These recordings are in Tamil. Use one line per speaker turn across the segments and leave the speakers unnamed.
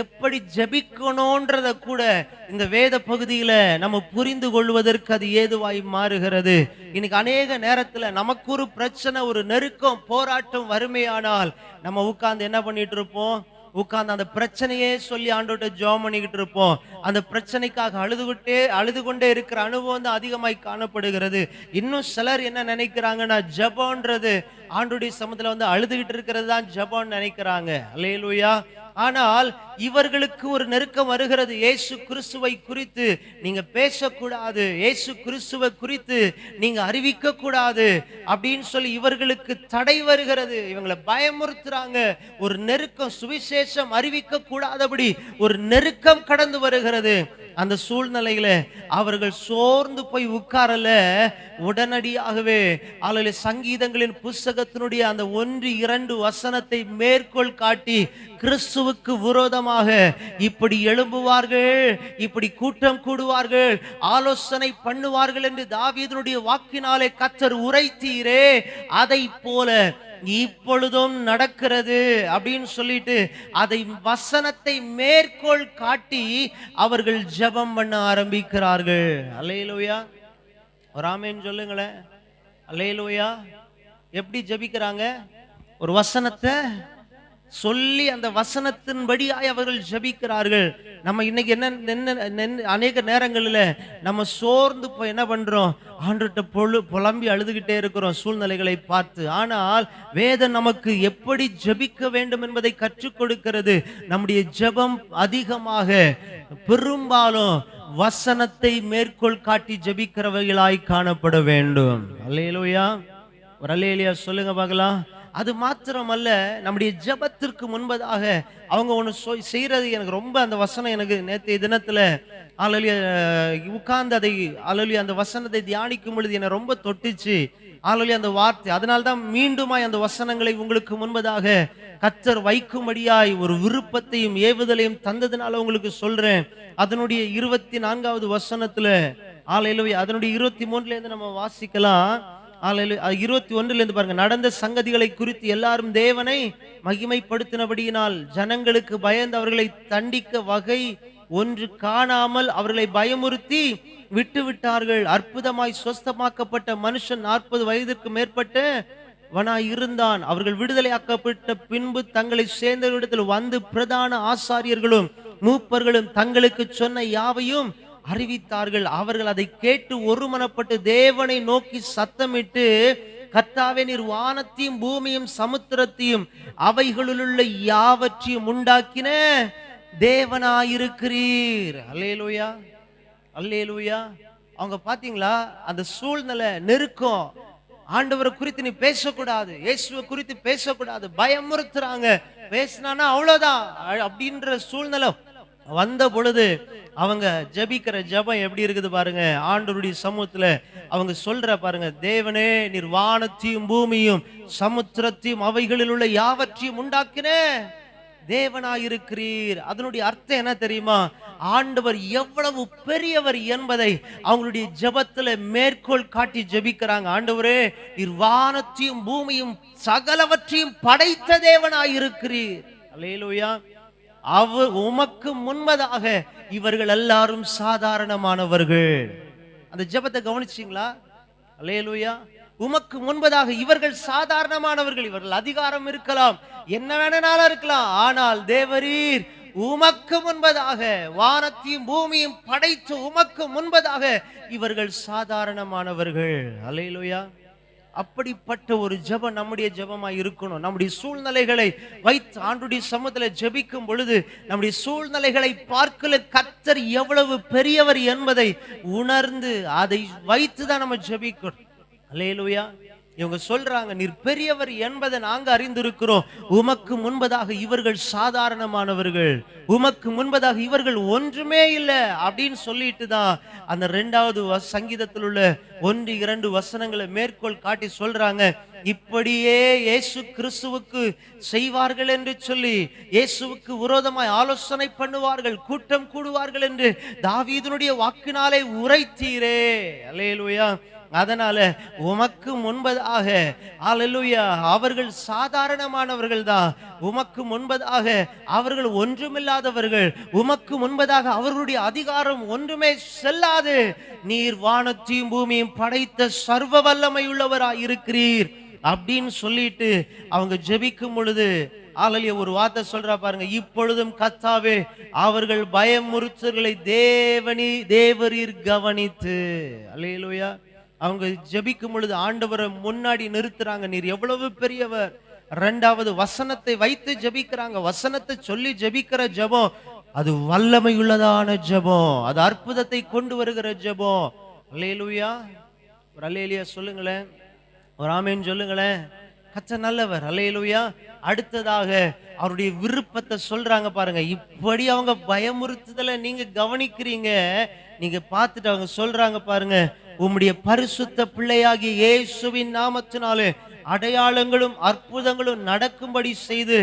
எப்படி ஜெபிக்கணும்ன்றத கூட இந்த வேத பகுதியில நம்ம புரிந்து கொள்வதற்கு அது ஏதுவாய் மாறுகிறது. இன்னைக்கு அநேக நேரத்துல நமக்கு ஒரு பிரச்சனை, ஒரு நெருக்கம், போராட்டம் வறுமையானால் நம்ம உட்கார்ந்து என்ன பண்ணிட்டு இருப்போம்? உட்கார்ந்து அந்த பிரச்சனையே சொல்லி ஆண்டவர்ட்ட ஜெபம் பண்ணிக்கிட்டு இருப்போம். அந்த பிரச்சனைக்காக அழுது கொண்டே இருக்கிற அனுபவம் தான் அதிகமாய் காணப்படுகிறது. இன்னும் சிலர் என்ன நினைக்கிறாங்கன்னா, ஜெபம்ன்றது ஆண்டவருடைய சமூகத்துல வந்து அழுதுகிட்டு இருக்கிறது தான் ஜெபம்னு நினைக்கிறாங்க. அல்லேலூயா. ஆனால் இவர்களுக்கு ஒரு நெருக்கம் வருகிறது. இயேசு கிறிஸ்துவை குறித்து நீங்க பேசக்கூடாது, இயேசு கிறிஸ்துவை குறித்து நீங்க அறிவிக்க கூடாது அப்படின்னு சொல்லி இவர்களுக்கு தடை வருகிறது. இவங்களை பயமுறுத்துறாங்க. ஒரு நெருக்கம், சுவிசேஷம் அறிவிக்க கூடாதபடி ஒரு நெருக்கம் கடந்து வருகிறது. அந்த சூழ்நிலையில அவர்கள் சோர்ந்து போய் உட்காரல, உடனடியாகவே அல்லது சங்கீதங்களின் புஸ்தகத்தினுடைய அந்த 1-2 வசனத்தை மேற்கோள் காட்டி கிறிஸ்துவுக்கு விரோதமாக இப்படி எழும்புவார்கள், இப்படி கூட்டம் கூடுவார்கள், ஆலோசனை பண்ணுவார்கள் என்று தாவீதுடைய வாக்கினாலே கர்த்தர் உரைத்தீரே, அதை போல இப்பொழுதும் நடக்கிறது அப்படின்னு சொல்லிட்டு அதை வசனத்தை மேற்கோள் காட்டி அவர்கள் ஜெபம் பண்ண ஆரம்பிக்கிறார்கள். அல்லேலூயா. ஒரு ஆமென் சொல்லுங்களேன். அல்லேலூயா. எப்படி ஜெபிக்கிறாங்க? ஒரு வசனத்தை சொல்லி அந்த வசனத்தின்படியாய் அவர்கள் ஜெபிக்கிறார்கள். நம்ம இன்னைக்கு என்ன அநேக நேரங்களில் நம்ம சோர்ந்து போய் என்ன பண்றோம்? ஆண்டவர்ட்ட புலம்பி அழுதுகிட்டே இருக்கிறோம் சூழ்நிலைகளை பார்த்து. ஆனால் வேதம் நமக்கு எப்படி ஜெபிக்க வேண்டும் என்பதை கற்றுக் கொடுக்கிறது. நம்முடைய ஜெபம் அதிகமாக பெரும்பாலும் வசனத்தை மேற்கோள் காட்டி ஜெபிக்கிறவர்களாய் காணப்பட வேண்டும். அல்லேலூயா. ஒரு அல்லேலூயா சொல்லுங்க பார்க்கலாம். அது மாத்திரமல்ல, நம்முடைய ஜெபத்திற்கு முன்பதாக அவங்க ஒன்று செய்யறது எனக்கு ரொம்ப, அந்த வசனம் எனக்கு நேற்றைய தினத்துல உட்கார்ந்து அந்த வசனத்தை தியானிக்கும் பொழுது என்னை ரொம்ப தொட்டுச்சு. அந்த வார்த்தை, அதனால்தான் மீண்டுமாய் அந்த வசனங்களை உங்களுக்கு முன்பதாக கர்த்தர் வைக்கும்படியாய் ஒரு விருப்பத்தையும் ஏவுதலையும் தந்ததுனால உங்களுக்கு சொல்றேன். அதனுடைய 24வது வசனத்துல அதனுடைய 23ல இருந்து நம்ம வாசிக்கலாம். 21ல இருந்து பாருங்க. நடந்த சங்கதிகளை குறித்து எல்லாரும் தேவனை மகிமைப்படுத்தினபடியினால் ஜனங்களுக்கு பயந்து அவர்களை தண்டிக்க வகை ஒன்று காணாமல் அவர்களை பயமுறுத்தி விட்டு விட்டார்கள். அற்புதமாய் சொஸ்தமாக்கப்பட்ட மனுஷன் 40 வயதிற்கு மேற்பட்டவனாய் இருந்தான். அவர்கள் விடுதலையாக்கப்பட்ட பின்பு தங்களை சேர்ந்தவரிடத்தில் வந்து பிரதான ஆசாரியர்களும் மூப்பர்களும் தங்களுக்கு சொன்ன யாவையும் அறிவித்தார்கள். அவர்கள் அதை கேட்டு ஒருமனப்பட்டு தேவனை நோக்கி சத்தமிட்டு, கர்த்தாவே, நீர் வானத்தையும் பூமியும் சமுத்திரத்தையும் அவைகளுள்ள யாவற்றையும் உண்டாக்கின தேவனாயிருக்கிறீர். அல்லேலூயா. அல்லேலூயா. அவங்க பாத்தீங்களா, அந்த சூழ்நிலை நெருக்கம், ஆண்டவரை குறித்து நீ பேசக்கூடாது, இயேசுவை குறித்து பேசக்கூடாது, பயமுறுத்துறாங்க. பேசினானா அவ்வளவுதான் அப்படின்ற சூழ்நிலை வந்த பொழுது அவங்க ஜெபிக்கிற ஜெபம் எப்படி இருக்குது பாருங்க. ஆண்டவருடைய சமூகத்துல அவங்க சொல்ற பாருங்க, தேவனே, நீர் வானத்தையும் பூமியும் சமுத்திரத்தையும் அவைகளில் உள்ள யாவற்றையும் உண்டாக்கின தேவனாயிருக்கிறீர். அதனுடைய அர்த்தம் என்ன தெரியுமா? ஆண்டவர் எவ்வளவு பெரியவர் என்பதை அவங்களுடைய ஜெபத்துல மேற்கோள் காட்டி ஜெபிக்கிறாங்க. ஆண்டவரே, நீர் வானத்தையும் பூமியும் சகலவற்றையும் படைத்த தேவனாயிருக்கிறீர். அல்லேலூயா. உமக்கு முன்பதாக இவர்கள் எல்லாரும் சாதாரணமானவர்கள். அந்த ஜெபத்தை கவனிச்சீங்களா? அல்லேலூயா. உமக்கு முன்பதாக இவர்கள் சாதாரணமானவர்கள். இவர்கள் அதிகாரம் இருக்கலாம், என்ன வேணாலும் இருக்கலாம், ஆனால் தேவரீர் உமக்கு முன்பதாக வானத்தையும் பூமியும் படைத்து உமக்கு முன்பதாக இவர்கள் சாதாரணமானவர்கள். அல்லேலூயா. அப்படிப்பட்ட ஒரு ஜெபம் நம்முடைய ஜெபமாய் இருக்கணும். நம்முடைய சூழ்நிலைகளை வைத்து ஆண்டவருடைய சமூகத்தில் ஜெபிக்கும் பொழுது நம்முடைய சூழ்நிலைகளை பார்க்கல கர்த்தர் எவ்வளவு பெரியவர் என்பதை உணர்ந்து அதை வைத்துதான் நம்ம ஜெபிக்கணும். அல்லேலூயா. இவங்க சொல்றாங்க, நீர் பெரியவர் என்பதை நாங்க அறிந்திருக்கிறோம், உமக்கு முன்பதாக இவர்கள் சாதாரணமானவர்கள், உமக்கு முன்பதாக இவர்கள் ஒன்றுமே இல்லை அப்படின்னு சொல்லிட்டு தான் அந்த 2வது சங்கீதத்தில் உள்ள 1-2 வசனங்களை மேற்கோள் காட்டி சொல்றாங்க, இப்படியே இயேசு கிறிஸ்துவுக்கு செய்வார்கள் என்று சொல்லி இயேசுவுக்கு விரோதமாய் ஆலோசனை பண்ணுவார்கள், கூட்டம் கூடுவார்கள் என்று தாவீதுனுடைய வாக்கினாலே உரைத்தீரே. அல்லேலூயா. அதனால உமக்கு முன்பதாக அல்லேலூயா அவர்கள் சாதாரணமானவர்கள் தான். உமக்கு முன்பதாக அவர்கள் ஒன்றுமில்லாதவர்கள். உமக்கு முன்பதாக அவர்களுடைய அதிகாரம் ஒன்றுமே செல்லாது. நீர் வானத்தையும் பூமியையும் படைத்த சர்வ வல்லமை உள்ளவராய் இருக்கிறீர் அப்படின்னு சொல்லிட்டு அவங்க ஜெபிக்கும் பொழுது அல்லேலூயா ஒரு வார்த்தை சொல்றா பாருங்க, இப்பொழுதும் கர்த்தாவே அவர்கள் பயமுறுத்தல்களை தேவரீர் கவனித்து. அல்லேலூயா அவங்க ஜெபிக்கும் பொழுது ஆண்டவரை முன்னாடி நிறுத்துறாங்க, நீர் எவ்வளவு பெரியவர். இரண்டாவது வசனத்தை வைத்து ஜெபிக்கிறாங்க. வசனத்தை சொல்லி ஜெபிக்கிற ஜெபம் அது வல்லமை உள்ளதான ஜெபம், அது அற்புதத்தை கொண்டு வருகிற ஜெபம். அல்லேலூயா ஒரு அல்லேலூயா சொல்லுங்களேன், ஒரு ஆமென் சொல்லுங்களேன். கர்த்தர் நல்லவர். அல்லேலூயா. அடுத்ததாக அவருடைய விருப்பத்தை சொல்றாங்க பாருங்க. இப்படி அவங்க பயமுறுத்துதலை நீங்க கவனிக்கிறீங்க, நீங்க பார்த்துட்டு அவங்க சொல்றாங்க பாருங்க, உம்முடைய பரிசுத்த பிள்ளையாகிய இயேசுவின் நாமத்தினாலே அடையாளங்களும் அற்புதங்களும் நடக்கும்படி செய்து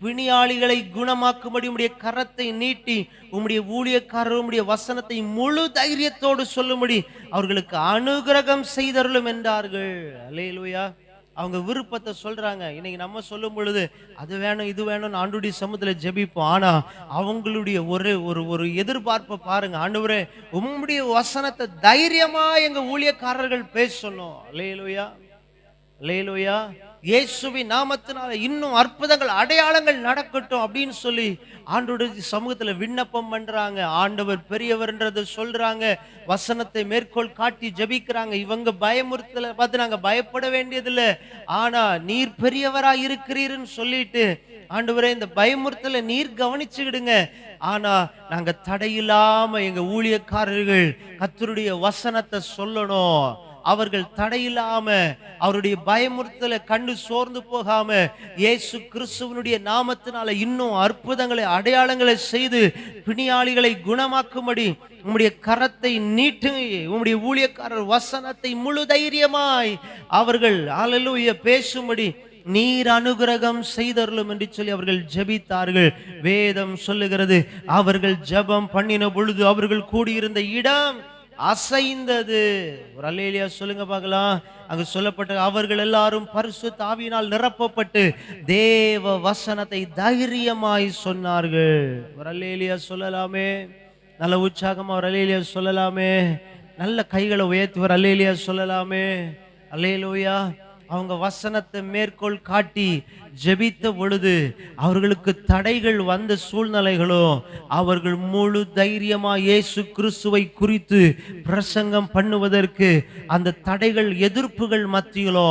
பிணியாளிகளை குணமாக்கும்படி உம்முடைய கரத்தை நீட்டி உம்முடைய ஊழியக்காரர் உம்முடைய வசனத்தை முழு தைரியத்தோடு சொல்லும்படி அவர்களுக்கு அனுகிரகம் செய்தருளும் என்றார்கள். அல்லேலூயா. அவங்க விருப்பத்தை சொல்றாங்க. இன்னைக்கு நம்ம சொல்லும் பொழுது அது வேணும் இது வேணும் ஆண்டுடைய சமூகத்துல ஜெபிப்போம். ஆனா அவங்களுடைய ஒரு எதிர்பார்ப்பை பாருங்க, ஆண்டவரே உம்முடைய வசனத்தை தைரியமா எங்க ஊழியக்காரர்கள் பேசணும். அல்லேலூயா அல்லேலூயா. இயேசுவின் நாமத்தினால இன்னும் அற்புதங்கள் அடையாளங்கள் நடக்கட்டும் அப்படின்னு சொல்லி ஆண்டவருடைய சமூகத்துல விண்ணப்பம் பண்றாங்க. ஆண்டவர் பெரியவர்ன்றதை சொல்றாங்க, வசனத்தை மேற்கோள் காட்டி ஜெபிக்கிறாங்க. இவங்க பயமுறுத்தல பார்த்து நாங்க பயப்பட வேண்டியதில்லை, ஆனா நீர் பெரியவராய் இருக்கிறீர்னு சொல்லிட்டு ஆண்டவரே இந்த பயமுறுத்தலை நீர் கவனிச்சுக்கிடுங்க. ஆனா நாங்க தடையில்லாம எங்க ஊழியக்காரர்கள் கர்த்தருடைய வசனத்தை சொல்லணும். அவர்கள் தடையில்லாம அவருடைய பயமுறுத்தலை கண்டு சோர்ந்து போகாம இயேசு கிறிஸ்துவனுடைய நாமத்தினால இன்னும் அற்புதங்களை அடையாளங்களை செய்து பிணியாளிகளை குணமாக்கும்படி உம்முடைய கரத்தை நீட்டு உம்முடைய ஊழியக்காரர் வசனத்தை முழு தைரியமாய் அவர்கள் அல்லேலூயா பேசும்படி நீர் அனுகிரகம் செய்தருளும் என்று சொல்லி அவர்கள் ஜெபித்தார்கள். வேதம் சொல்லுகிறது, அவர்கள் ஜெபம் பண்ணின பொழுது அவர்கள் கூடியிருந்த இடம் அசைந்தது. ஒரு அல்லேலூயா சொல்லுங்க பார்க்கலாம். அங்கு சொல்லப்பட்ட அவர்கள் எல்லாரும் பரிசுத்த ஆவியினால் நிரப்பப்பட்டு தேவ வசனத்தை தைரியமாய் சொன்னார்கள். ஒரு அல்லேலூயா சொல்லலாமே, நல்ல உற்சாகமா ஒரு அல்லேலூயா சொல்லலாமே, நல்ல கைகளை உயர்த்தி ஒரு அல்லேலூயா சொல்லலாமே. அல்லேலூயா. அவங்க வசனத்தை மேற்கோள் காட்டி ஜெபித்த பொழுது அவர்களுக்கு தடைகள் வந்த சூழ்நிலைகளோ அவர்கள் முழு தைரியமா இயேசு கிறிஸ்துவை குறித்து பிரசங்கம் பண்ணுவதற்கு அந்த தடைகள் எதிர்ப்புகள் மத்தியிலோ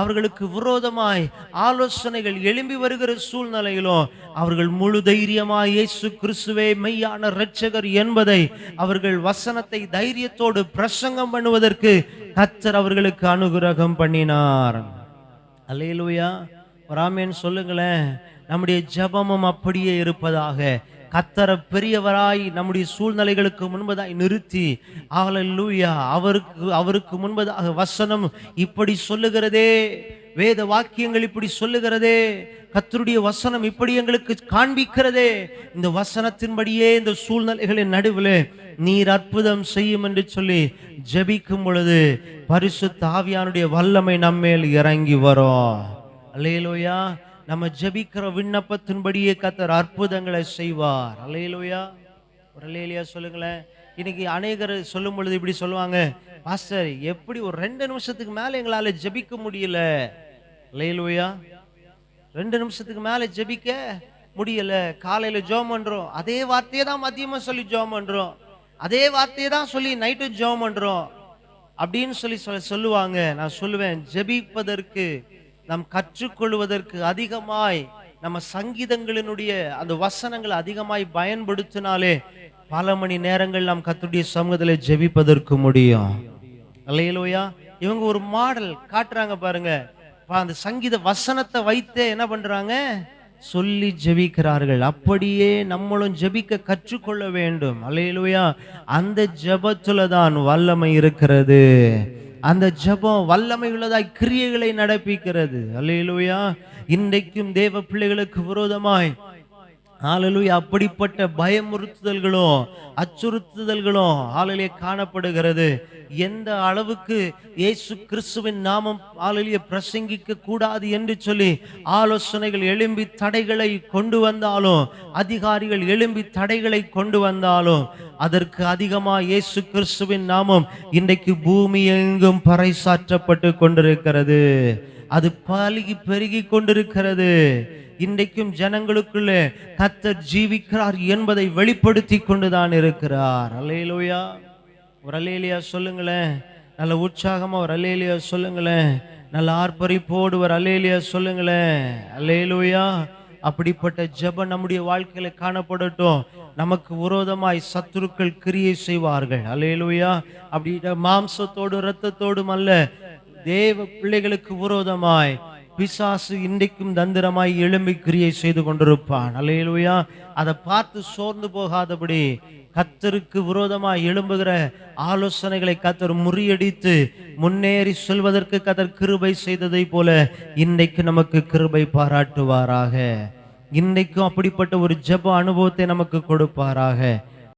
அவர்களுக்கு விரோதமாய் ஆலோசனைகள் எழும்பி வருகிற சூழ்நிலையிலோ அவர்கள் முழு தைரியமா இயேசு கிறிஸ்துவே மெய்யான இரட்சகர் என்பதை அவர்கள் வசனத்தை தைரியத்தோடு பிரசங்கம் பண்ணுவதற்கு கர்த்தர் அவர்களுக்கு அனுகிரகம் பண்ணினார். அல்லேலூயா. ஒரு ஆமென் சொல்லுங்களேன். நம்முடைய ஜெபமும் அப்படியே இருப்பதாக. கர்த்தரை பெரியவராய் நம்முடைய சூழ்நிலைகளுக்கு முன்பதாய் நிறுத்தி அல்லேலூயா அவருக்கு முன்பதாக வசனம் இப்படி சொல்லுகிறதே, வேத வாக்கியங்கள் இப்படி சொல்லுகிறதே, கர்த்தருடைய வசனம் இப்படி எங்களுக்கு காண்பிக்கிறதே, இந்த வசனத்தின்படியே இந்த சூழ்நிலைகளின் நடுவில் நீர் அற்புதம் செய்யும் என்று சொல்லி ஜெபிக்கும் பொழுது பரிசுத்த ஆவியானுடைய வல்லமை நம்மேல் இறங்கி வரும். அல்லேலூயா. நம்ம ஜெபிக்கிற விண்ணப்பத்தின்படியே கர்த்தர் அற்புதங்களை செய்வார். அல்லேலூயா. ஒரு அல்லேலூயா சொல்லுங்களேன். இன்னைக்கு அநேகர் சொல்லும் பொழுது இப்படி சொல்லுவாங்க, பாஸ்டர் எப்படி ஒரு 2 நிமிஷத்துக்கு மேல எங்களால ஜெபிக்க முடியல. அல்லேலூயா. 2 நிமிஷத்துக்கு மேல ஜெபிக்க முடியல. காலையில ஜெபம் பண்றோம், அதே வார்த்தையை தான் மதியமா சொல்லி ஜெபம் பண்றோம், அதே வார்த்தையை தான் சொல்லி நைட்டு ஜெபம் பண்றோம் அப்படின்னு சொல்லி சொல்லுவாங்க. நான் சொல்லுவேன், ஜெபிப்பதற்கு நாம் கற்றுக்கொள்வதற்கு அதிகமாய் நம்ம சங்கீதங்களினுடைய அந்த வசனங்களை அதிகமாய் பயன்படுத்தினாலே பல மணி நேரங்கள் நாம் கர்த்தருடைய சமூகத்தில் ஜெபிப்பதற்கு முடியும். அல்லேலூயா. இவங்க ஒரு மாடல் காட்டுறாங்க பாருங்க. அந்த சங்கீத வசனத்தை வைத்தே என்ன பண்றாங்க, சொல்லி ஜெபிக்கிறார்கள். அப்படியே நம்மளும் ஜெபிக்க கற்றுக்கொள்ள வேண்டும். அல்லேலூயா. அந்த ஜெபத்துல தான் வல்லமை இருக்கிறது. அந்த ஜெபம் வல்லமை உள்ளதாய் கிரியைகளை நடப்பிக்கிறது. அல்லேலூயா. இன்றைக்கும் தேவ பிள்ளைகளுக்கு விரோதமாய் ஹalleluya. அப்படிப்பட்ட பயமுறுத்துதல்களும் அச்சுறுத்துதல்களும் ஹalleluya காணப்படுகிறது. எந்த அளவுக்கு இயேசு கிறிஸ்துவின் நாமம் ஹalleluya பிரசங்கிக்க கூடாது என்று சொல்லி ஆலோசனைகள் எழும்பி தடைகளை கொண்டு வந்தாலும், அதிகாரிகள் எழும்பி தடைகளை கொண்டு வந்தாலும், அதற்கு அதிகமா இயேசு கிறிஸ்துவின் நாமம் இன்றைக்கு பூமி எங்கும் பறைசாற்றப்பட்டு கொண்டிருக்கிறது. அது பலுகி பெருகி கொண்டிருக்கிறது. இன்றைக்கும் ஜனங்களுக்குள்ளே கர்த்தர் ஜீவிக்கிறார் என்பதை வெளிப்படுத்தி கொண்டுதான் இருக்கிறார். அல்லேலூயா. ஒரு அல்லேலூயா சொல்லுங்களேன். நல்ல உற்சாகமா ஒரு அல்லேலூயா சொல்லுங்களேன். நல்ல ஆர்ப்பரிப்போடு ஒரு அல்லேலூயா சொல்லுங்களேன். அல்லேலூயா. அப்படிப்பட்ட ஜெபம் நம்முடைய வாழ்க்கையில காணப்படட்டும். நமக்கு விரோதமாய் சத்துருக்கள் கிரியை செய்வார்கள். அல்லேலூயா. அப்படி மாம்சத்தோடு இரத்தத்தோடும் அல்ல, தேவ பிள்ளைகளுக்கு விரோதமாய் பிசாசு இன்றைக்கும் தந்திரமாய் எழும்பி கிரியை செய்து கொண்டிருப்பான். அல்லேலூயா. அதை பார்த்து சோர்ந்து போகாதபடி கர்த்தருக்கு விரோதமாய் எழும்புகிற ஆலோசனைகளை கர்த்தர் முறியடித்து முன்னேறி செல்வதற்கு கர்த்தர் கிருபை செய்ததை போல இன்றைக்கு நமக்கு கிருபை பாராட்டுவாராக. இன்றைக்கும் அப்படிப்பட்ட ஒரு ஜெப அனுபவத்தை நமக்கு கொடுப்பாராக.